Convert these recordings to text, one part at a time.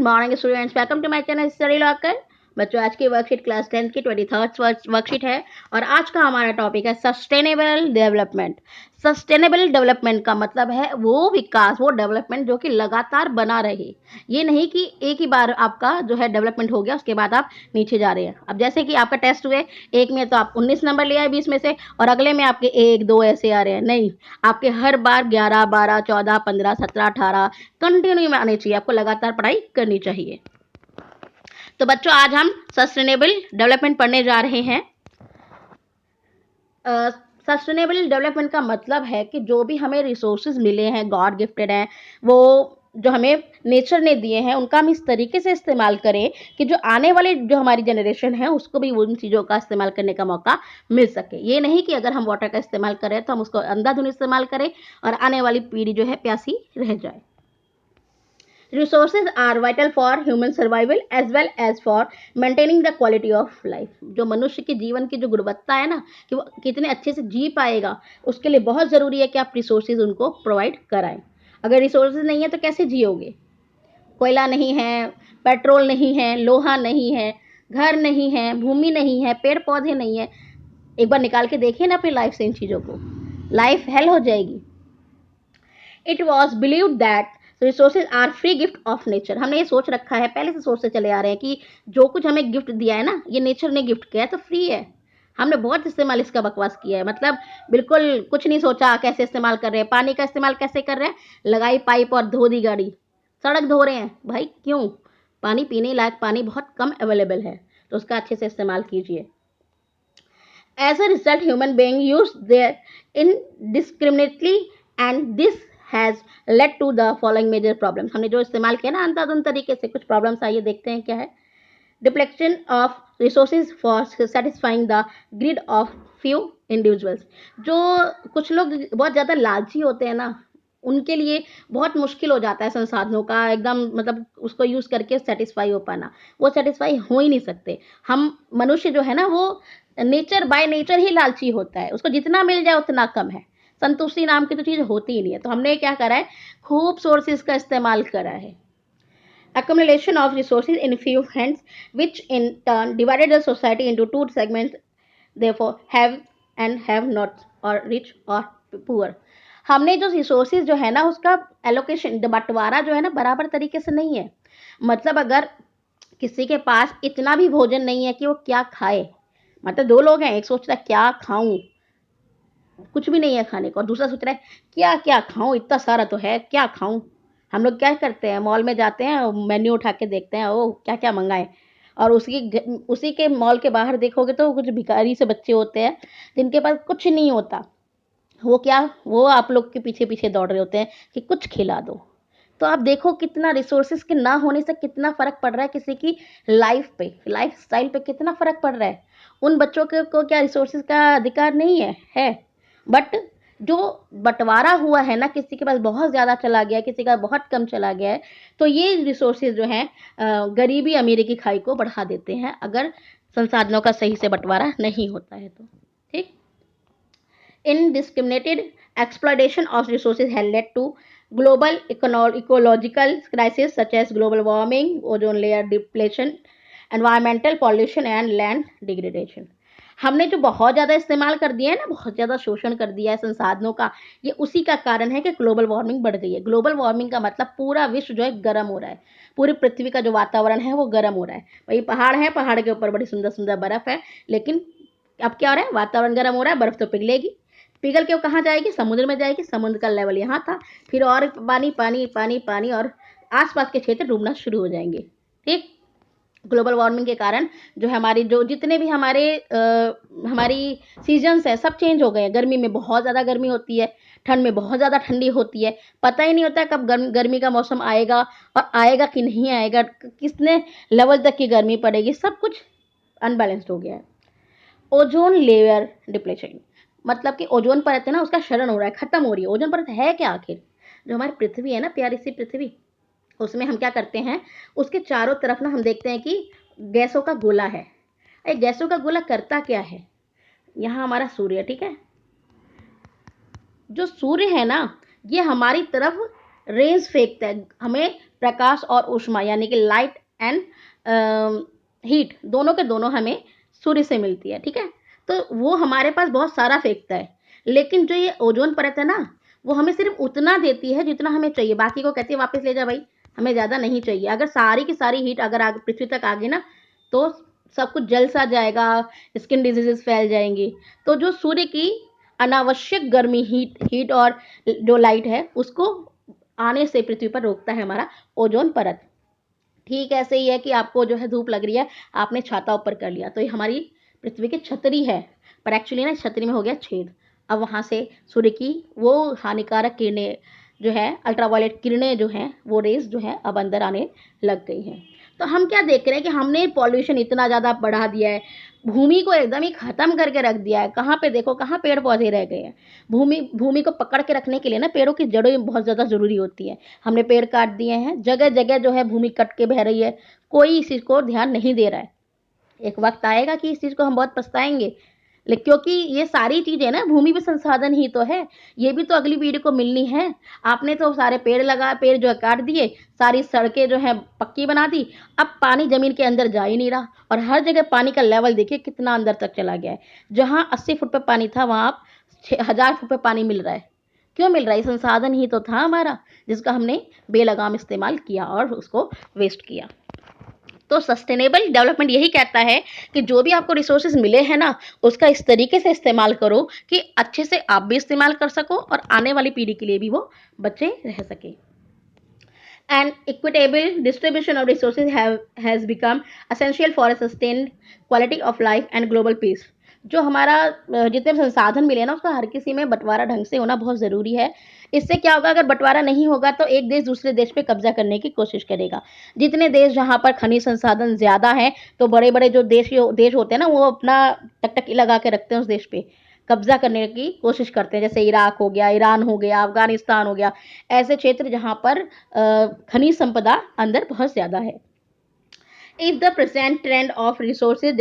Morning students, welcome to my channel study locker. बच्चों, आज की वर्कशीट क्लास 10 की 23rd वर्कशीट है और आज का हमारा टॉपिक है सस्टेनेबल डेवलपमेंट। सस्टेनेबल डेवलपमेंट का मतलब है वो विकास, वो डेवलपमेंट जो कि लगातार बना रहे। ये नहीं कि एक ही बार आपका जो है डेवलपमेंट हो गया उसके बाद आप नीचे जा रहे हैं। अब जैसे कि आपका टेस्ट हुए, एक में तो आप 19 नंबर ले आए 20 में से और अगले में आपके 1 2 ऐसे आ रहे हैं। नहीं, आपके हर बार 11 12 14 15 17 18 कंटिन्यू में आने चाहिए। आपको लगातार पढ़ाई करनी चाहिए। तो बच्चों, आज हम सस्टेनेबल डेवलपमेंट पढ़ने जा रहे हैं। सस्टेनेबल डेवलपमेंट का मतलब है कि जो भी हमें रिसोर्सेज मिले हैं, गॉड गिफ्टेड हैं, वो जो हमें नेचर ने दिए हैं उनका हम इस तरीके से इस्तेमाल करें कि जो आने वाले जो हमारी जनरेशन है उसको भी उन चीज़ों का इस्तेमाल करने का मौका मिल सके। ये नहीं कि अगर हम वाटर का इस्तेमाल करें तो हम उसको अंधाधुंध इस्तेमाल करें और आने वाली पीढ़ी जो है प्यासी रह जाए। Resources are vital for human survival as well as for maintaining the quality of life। जो मनुष्य के जीवन की जो गुणवत्ता है ना, कि वो कितने अच्छे से जी पाएगा, उसके लिए बहुत ज़रूरी है कि आप रिसोर्सेज उनको प्रोवाइड कराएं। अगर रिसोर्सेज नहीं है तो कैसे जियोगे? कोयला नहीं है, पेट्रोल नहीं है, लोहा नहीं है, घर नहीं है, भूमि नहीं है, पेड़ पौधे नहीं है। एक बार निकाल के देखिए ना अपनी लाइफ से इन चीज़ों को, लाइफ हेल हो जाएगी। It was believe that resources are free gift of nature. हमने ये सोच रखा है, पहले से सोचते चले आ रहे हैं कि जो कुछ हमें गिफ्ट दिया है ना, ये नेचर ने गिफ्ट किया है तो फ्री है। हमने बहुत इस्तेमाल इसका बकवास किया है, मतलब बिल्कुल कुछ नहीं सोचा कैसे इस्तेमाल कर रहे हैं। पानी का इस्तेमाल कैसे कर रहे हैं? लगाई पाइप और धो दी गाड़ी, सड़क धो रहे हैं। भाई क्यों? पानी पीने लायक पानी बहुत कम अवेलेबल है, तो उसका अच्छे से इस्तेमाल कीजिए। As a result, human beings use their indiscriminately and this has led to the following major problems। हमने जो इस्तेमाल किया ना अंधाधुंध तरीके से, कुछ प्रॉब्लम्स आइए देखते हैं क्या है। Depletion of resources for satisfying the greed of few individuals। जो कुछ लोग बहुत ज़्यादा लालची होते हैं ना, उनके लिए बहुत मुश्किल हो जाता है संसाधनों का एकदम, मतलब उसको यूज़ करके सेटिस्फाई हो पाना। वो सेटिस्फाई हो ही नहीं सकते। हम मनुष्य जो है ना, वो नेचर बाय नेचर ही लालची होता है, उसको जितना मिल जाए उतना कम है। संतुष्टि नाम की तो चीज़ होती ही नहीं है। तो हमने क्या करा है, खूब सोर्सेज का इस्तेमाल करा है। Accumulation of resources in few hands, which in turn divided the society into two segments, therefore have and have not, or rich or poor। हमने जो रिसोर्सेज जो है ना उसका एलोकेशन, बंटवारा जो है ना बराबर तरीके से नहीं है। मतलब अगर किसी के पास इतना भी भोजन नहीं है कि वो क्या खाए, मतलब दो लोग हैं, एक सोच रहा है क्या खाऊं, कुछ भी नहीं है खाने को, और दूसरा सोच रहा है क्या क्या खाऊं, इतना सारा तो है क्या खाऊं। हम लोग क्या करते हैं, मॉल में जाते हैं, मेन्यू उठा के देखते हैं, ओ क्या क्या मंगाएं, और उसी के मॉल के बाहर देखोगे तो कुछ भिखारी से बच्चे होते हैं जिनके पास कुछ नहीं होता। वो आप लोग के पीछे पीछे दौड़ रहे होते हैं कि कुछ खिला दो। तो आप देखो कितना रिसोर्सेज के ना होने से कितना फ़र्क पड़ रहा है किसी की लाइफ पे, लाइफ स्टाइल पे कितना फ़र्क पड़ रहा है। उन बच्चों को क्या रिसोर्सेज का अधिकार नहीं है। बट जो बंटवारा हुआ है ना, किसी के पास बहुत ज़्यादा चला गया, किसी का बहुत कम चला गया है, तो ये रिसोर्सेज जो हैं गरीबी अमीरी की खाई को बढ़ा देते हैं अगर संसाधनों का सही से बंटवारा नहीं होता है तो। ठीक। Indiscriminated exploitation of resources has led to global ecological crises such as global warming, ozone layer depletion, environmental pollution and land degradation। हमने जो बहुत ज़्यादा इस्तेमाल कर दिया है ना, बहुत ज़्यादा शोषण कर दिया है संसाधनों का, ये उसी का कारण है कि ग्लोबल वार्मिंग बढ़ गई है। ग्लोबल वार्मिंग का मतलब पूरा विश्व जो है गर्म हो रहा है, पूरी पृथ्वी का जो वातावरण है वो गर्म हो रहा है। वही पहाड़ है, पहाड़ के ऊपर बड़ी सुंदर सुंदर बर्फ़ है, लेकिन अब क्या हो रहा है, वातावरण गर्म हो रहा है, बर्फ़ तो पिघलेगी, पिघल के वो कहाँ जाएगी, समुद्र में जाएगी। समुद्र का लेवल यहाँ था, फिर और पानी पानी पानी पानी और आसपास के क्षेत्र डूबना शुरू हो जाएंगे। ठीक। ग्लोबल वार्मिंग के कारण जो हमारी जो जितने भी हमारी सीजन्स है सब चेंज हो गए हैं। गर्मी में बहुत ज़्यादा गर्मी होती है, ठंड में बहुत ज़्यादा ठंडी होती है, पता ही नहीं होता है कब गर्मी का मौसम आएगा और आएगा कि नहीं आएगा, कितने लेवल तक की गर्मी पड़ेगी, सब कुछ अनबैलेंस्ड हो गया है। ओजोन लेयर डिप्लेशन, मतलब कि ओजोन परत है ना उसका क्षरण हो रहा है, खत्म हो रही है। ओजोन परत है क्या आखिर? जो हमारी पृथ्वी है ना, प्यारी सी पृथ्वी, उसमें हम क्या करते हैं, उसके चारों तरफ ना हम देखते हैं कि गैसों का गोला है। ये गैसों का गोला करता क्या है? यहाँ हमारा सूर्य, ठीक है, जो सूर्य है ना ये हमारी तरफ रेज फेंकता है, हमें प्रकाश और ऊष्मा यानी कि लाइट एंड हीट दोनों के दोनों हमें सूर्य से मिलती है, ठीक है। तो वो हमारे पास बहुत सारा फेंकता है, लेकिन जो ये ओजोन परत है ना, वो हमें सिर्फ उतना देती है जितना हमें चाहिए, बाकी को कहती है वापस ले जा भाई, हमें ज़्यादा नहीं चाहिए। अगर सारी की सारी हीट अगर आगे पृथ्वी तक आ गई ना, तो सब कुछ जल सा जाएगा, स्किन डिजीजेस फैल जाएंगी। तो जो सूर्य की अनावश्यक गर्मी हीट और जो लाइट है उसको आने से पृथ्वी पर रोकता है हमारा ओजोन परत। ठीक ऐसे ही है कि आपको जो है धूप लग रही है, आपने छाता ऊपर कर लिया, तो ये हमारी पृथ्वी की छतरी है, पर एक्चुअली ना छतरी में हो गया छेद। अब वहाँ से सूर्य की वो हानिकारक किरणें जो है, अल्ट्रावायलेट किरणें जो हैं, वो रेज जो है अब अंदर आने लग गई हैं। तो हम क्या देख रहे हैं कि हमने पॉल्यूशन इतना ज़्यादा बढ़ा दिया है, भूमि को एकदम ही खत्म करके रख दिया है। कहाँ पे देखो, कहाँ पेड़ पौधे रह गए हैं। भूमि को पकड़ के रखने के लिए ना पेड़ों की जड़ें बहुत ज़्यादा ज़रूरी होती है। हमने पेड़ काट दिए हैं, जगह जगह जो है भूमि कट के बह रही है, कोई इस चीज़ को ध्यान नहीं दे रहा है। एक वक्त आएगा कि इस चीज़ को हम बहुत पछताएंगे, लेकिन क्योंकि ये सारी चीज़ें ना भूमि भी संसाधन ही तो है, ये भी तो अगली पीढ़ी को मिलनी है। आपने तो सारे पेड़ जो है काट दिए, सारी सड़कें जो है पक्की बना दी, अब पानी जमीन के अंदर जा ही नहीं रहा, और हर जगह पानी का लेवल देखिए कितना अंदर तक चला गया है। जहाँ 80 फुट पे पानी था, वहाँ अब 1000 फुट पे पानी मिल रहा है। क्यों मिल रहा है? ये संसाधन ही तो था हमारा, जिसका हमने बेलगाम इस्तेमाल किया और उसको वेस्ट किया। तो सस्टेनेबल डेवलपमेंट यही कहता है कि जो भी आपको रिसोर्सेज मिले हैं ना, उसका इस तरीके से इस्तेमाल करो कि अच्छे से आप भी इस्तेमाल कर सको और आने वाली पीढ़ी के लिए भी वो बचे रह सके। And equitable distribution of resources has become essential for a sustained quality of life and global peace. जो हमारा जितने संसाधन मिले ना, उसका हर किसी में बंटवारा ढंग से होना बहुत ज़रूरी है। इससे क्या होगा, अगर बंटवारा नहीं होगा तो एक देश दूसरे देश पे कब्जा करने की कोशिश करेगा। जितने देश जहाँ पर खनिज संसाधन ज़्यादा हैं, तो बड़े बड़े जो देश होते हैं ना, वो अपना टकटकी लगा के रखते हैं उस देश पे, कब्जा करने की कोशिश करते हैं। जैसे इराक हो गया, ईरान हो गया, अफगानिस्तान हो गया, ऐसे क्षेत्र जहाँ पर खनिज संपदा अंदर बहुत ज़्यादा है। If the present trend of resources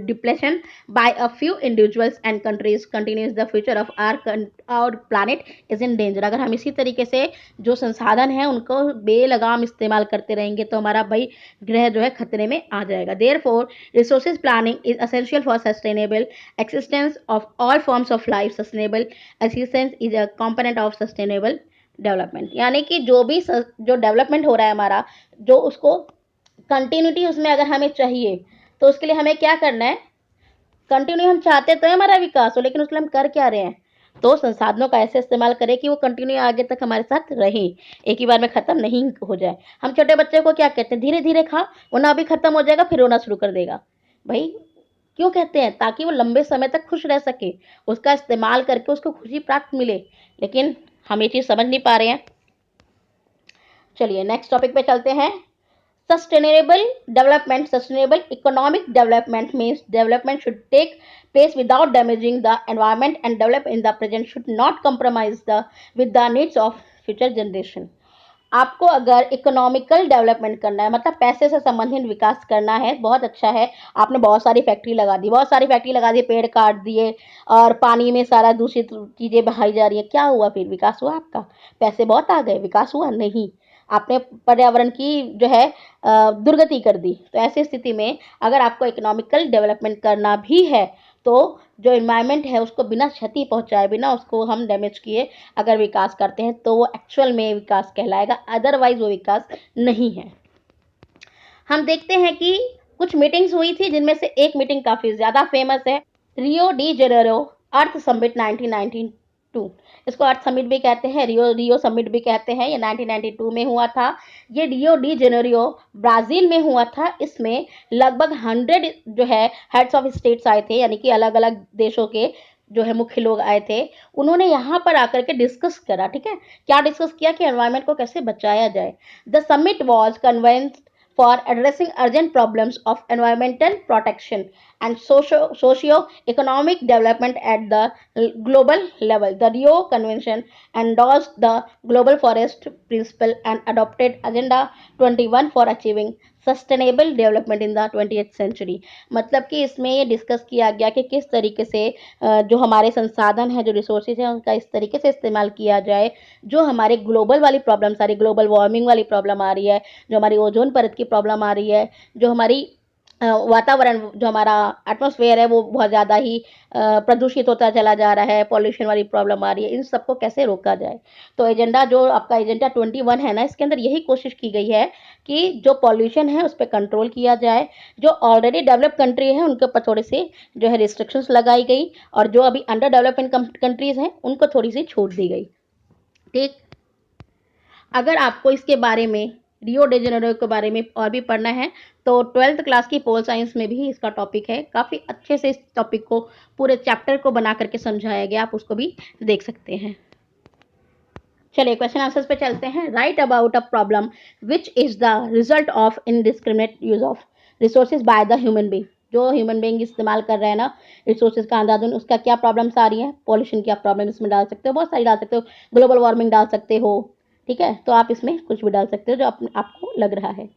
depletion by a few individuals and countries continues, the future of our planet is in danger. अगर हम इसी तरीके से जो संसाधन है उनको बेलगाम इस्तेमाल करते रहेंगे, तो हमारा भाई ग्रह जो है खतरे में आ जाएगा। Therefore, resources planning is essential for sustainable existence of all forms of life. Sustainable existence is a component of sustainable development, यानी कि जो भी जो डेवलपमेंट हो रहा है हमारा, जो उसको कंटिन्यूटी उसमें अगर हमें चाहिए, तो उसके लिए हमें क्या करना है? कंटिन्यू हम चाहते तो है हमारा विकास हो, लेकिन उसके लिए हम कर क्या रहे हैं? तो संसाधनों का ऐसे इस्तेमाल करें कि वो कंटिन्यू आगे तक हमारे साथ रहे, एक ही बार में ख़त्म नहीं हो जाए। हम छोटे बच्चे को क्या कहते हैं? धीरे धीरे खा, वो ना भी ख़त्म हो जाएगा, फिर रोना शुरू कर देगा। भाई क्यों कहते हैं? ताकि वो लंबे समय तक खुश रह सके, उसका इस्तेमाल करके उसको खुशी प्राप्त मिले। लेकिन हम ये चीज़ समझ नहीं पा रहे हैं। चलिए नेक्स्ट टॉपिक पे चलते हैं। Sustainable development, sustainable economic development means development should take place without damaging the environment, and develop in the present should not compromise with the needs of future generation. आपको अगर इकोनॉमिकल डेवलपमेंट करना है, मतलब पैसे से संबंधित विकास करना है, बहुत अच्छा है, आपने बहुत सारी फैक्ट्री लगा दी, पेड़ काट दिए और पानी में सारा दूषित चीज़ें बहाई जा रही है, क्या हुआ? फिर विकास हुआ आपका? पैसे बहुत आ गए, विकास हुआ नहीं। आपने पर्यावरण की जो है दुर्गति कर दी। तो ऐसी स्थिति में अगर आपको इकोनॉमिकल डेवलपमेंट करना भी है, तो जो इन्वायरमेंट है उसको बिना क्षति पहुंचाए, बिना उसको हम डैमेज किए अगर विकास करते हैं, तो वो एक्चुअल में विकास कहलाएगा, अदरवाइज वो विकास नहीं है। हम देखते हैं कि कुछ मीटिंग्स हुई थी, जिनमें से एक मीटिंग काफ़ी ज़्यादा फेमस है, रियो डी जेनेरो अर्थ समिट 1992। इसको अर्थ समिट भी कहते हैं, रियो समिट भी कहते हैं। ये 1992 में हुआ था। ये रियो डी जेनेरियो ब्राज़ील में हुआ था। इसमें लगभग 100 जो है हेड्स ऑफ स्टेट्स आए थे, यानी कि अलग अलग देशों के जो है मुख्य लोग आए थे। उन्होंने यहाँ पर आकर के डिस्कस करा, ठीक है, क्या डिस्कस किया कि एनवायरनमेंट को कैसे बचाया जाए। The summit was convened for addressing urgent problems of environmental protection and socio-economic development at the global level. The Rio Convention endorsed the Global Forest Principle and adopted Agenda 21 for achieving sustainable development in the 20th century, मतलब कि इसमें ये discuss किया गया कि किस तरीके से जो हमारे संसाधन है, जो रिसोर्सेज हैं, उनका इस तरीके से इस्तेमाल किया जाए जो हमारे ग्लोबल वाली प्रॉब्लम सारी, ग्लोबल वार्मिंग वाली प्रॉब्लम आ रही है, जो हमारी ओजोन परत की प्रॉब्लम आ रही है, जो हमारी वातावरण, जो हमारा एटमॉस्फेयर है वो बहुत ज़्यादा ही प्रदूषित होता चला जा रहा है, पॉल्यूशन वाली प्रॉब्लम आ रही है, इन सबको कैसे रोका जाए। तो एजेंडा, जो आपका एजेंडा 21 है ना, इसके अंदर यही कोशिश की गई है कि जो पॉल्यूशन है उस पर कंट्रोल किया जाए, जो ऑलरेडी डेवलप कंट्री है उनके ऊपर थोड़ी सी जो है रिस्ट्रिक्शंस लगाई गई, और जो अभी अंडर डेवलपमेंट कंट्रीज हैं उनको थोड़ी सी छूट दी गई। ठीक, अगर आपको इसके बारे में, रियो डे जेनेरो के बारे में और भी पढ़ना है तो 12th क्लास की पोल साइंस में भी इसका टॉपिक है, काफ़ी अच्छे से इस टॉपिक को, पूरे चैप्टर को बना करके समझाया गया, आप उसको भी देख सकते हैं। चलिए क्वेश्चन आंसर्स पे चलते हैं। Right about a problem which is the result of indiscriminate use of resources by the human being. जो ह्यूमन बींग इस्तेमाल कर रहे हैं ना रिसोर्सेज का अंधाधुन, उसका क्या प्रॉब्लम्स आ रही हैं, पॉल्यूशन की आप प्रॉब्लम इसमें डाल सकते हो, बहुत सारी डाल सकते हो, ग्लोबल वार्मिंग डाल सकते हो, ठीक है, तो आप इसमें कुछ भी डाल सकते हो जो आपको लग रहा है।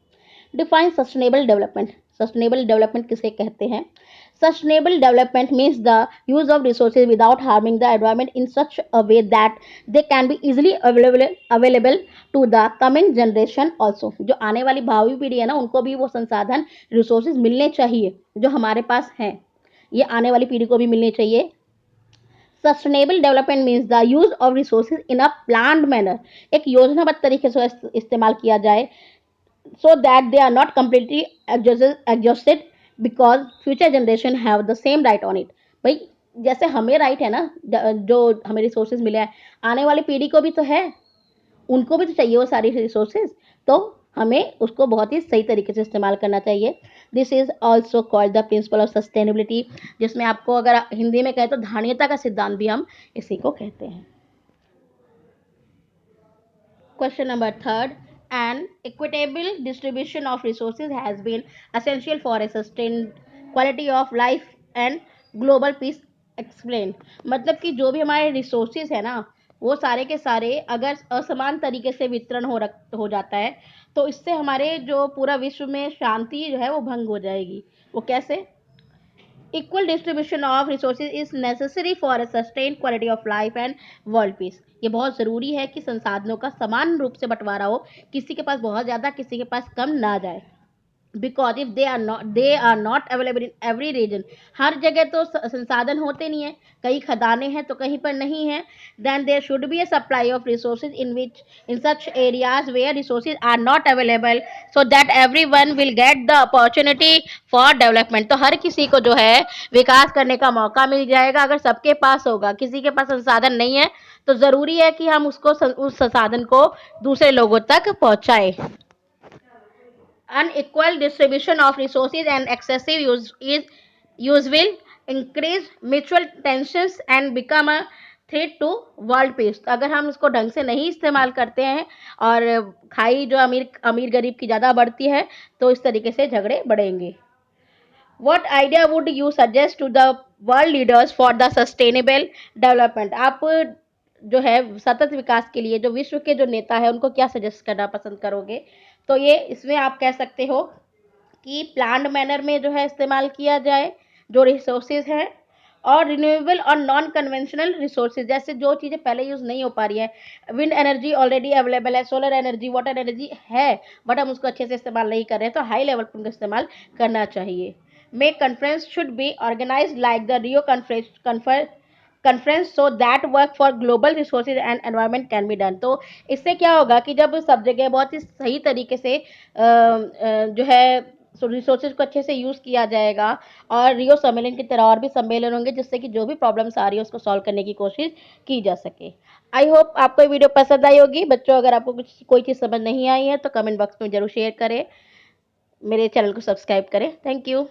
Define sustainable development. Sustainable development किसे कहते हैं? Sustainable development means the use of resources without harming the environment in such a way that they can be easily available to the coming generation also। जो आने वाली भावी पीढ़ी है ना, उनको भी वो संसाधन, रिसोर्सेज मिलने चाहिए जो हमारे पास हैं, ये आने वाली पीढ़ी को भी मिलने चाहिए। Sustainable development means the use of resources in a planned manner. एक योजनाबद्ध तरीके से इस्तेमाल किया जाए, so that they are not completely exhausted because future generation have the same right on it। भाई जैसे हमें राइट है ना, जो हमें रिसोर्सेज मिले हैं, आने वाली पीढ़ी को भी तो है, उनको भी तो चाहिए वो सारी रिसोर्सेज, तो हमें उसको बहुत ही सही तरीके से इस्तेमाल करना चाहिए। This is also called the principle of sustainability, जिसमें आपको अगर हिंदी में कहें तो धारणीयता का सिद्धांत भी हम इसी को कहते हैं। Question number 3rd, an equitable distribution of resources has been essential for a sustained quality of life and global peace explained। मतलब कि जो भी हमारे रिसोर्सेज है ना, वो सारे के सारे अगर असमान तरीके से वितरण हो जाता है तो इससे हमारे जो पूरा विश्व में शांति जो है वो भंग हो जाएगी। वो कैसे? Equal distribution of resources is necessary for a sustain quality of life and world peace. ये बहुत ज़रूरी है कि संसाधनों का समान रूप से बंटवारा हो, किसी के पास बहुत ज़्यादा, किसी के पास कम ना जाए। Because if they are not available in every region, हर जगह तो संसाधन होते नहीं है, कई खदानें हैं तो कहीं पर नहीं है, then there should be a supply of resources in such areas where resources are not available, so that everyone will get the opportunity for development. तो हर किसी को जो है विकास करने का मौका मिल जाएगा अगर सबके पास होगा। किसी के पास संसाधन नहीं है तो ज़रूरी है कि हम उस संसाधन को दूसरे लोगों तक पहुँचाएं। Unequal distribution of resources and excessive use will increase mutual tensions and become a threat to world peace. तो अगर हम इसको ढंग से नहीं इस्तेमाल करते हैं और खाई जो अमीर अमीर गरीब की ज़्यादा बढ़ती है तो इस तरीके से झगड़े बढ़ेंगे। What idea would you suggest to the world leaders for the sustainable development? आप जो है सतत विकास के लिए जो विश्व के जो नेता है उनको क्या सजेस्ट करना पसंद करोगे? तो ये इसमें आप कह सकते हो कि प्लान्ड मैनर में जो है इस्तेमाल किया जाए जो रिसोर्सेज हैं, और रिन्यूएबल और नॉन कन्वेंशनल रिसोर्सेज, जैसे जो चीज़ें पहले यूज़ नहीं हो पा रही है, विंड एनर्जी ऑलरेडी अवेलेबल है, सोलर एनर्जी, वाटर एनर्जी है, बट हम उसको अच्छे से इस्तेमाल नहीं कर रहे हैं, तो हाई लेवल पर उनका इस्तेमाल करना चाहिए। May conference should be organized like the Rio conference so that work for global resources and environment can be done. तो इससे क्या होगा कि जब सब जगह बहुत ही सही तरीके से जो है रिसोर्सेज को अच्छे से यूज़ किया जाएगा, और रियो सम्मेलन की तरह और भी सम्मेलन होंगे जिससे कि जो भी प्रॉब्लम्स आ रही है उसको सॉल्व करने की कोशिश की जा सके। आई होप आपको ये वीडियो पसंद आई होगी। बच्चों अगर आपको कोई चीज़ समझ नहीं आई है तो कमेंट बॉक्स में ज़रूर शेयर करें, मेरे चैनल को सब्सक्राइब करें। Thank you.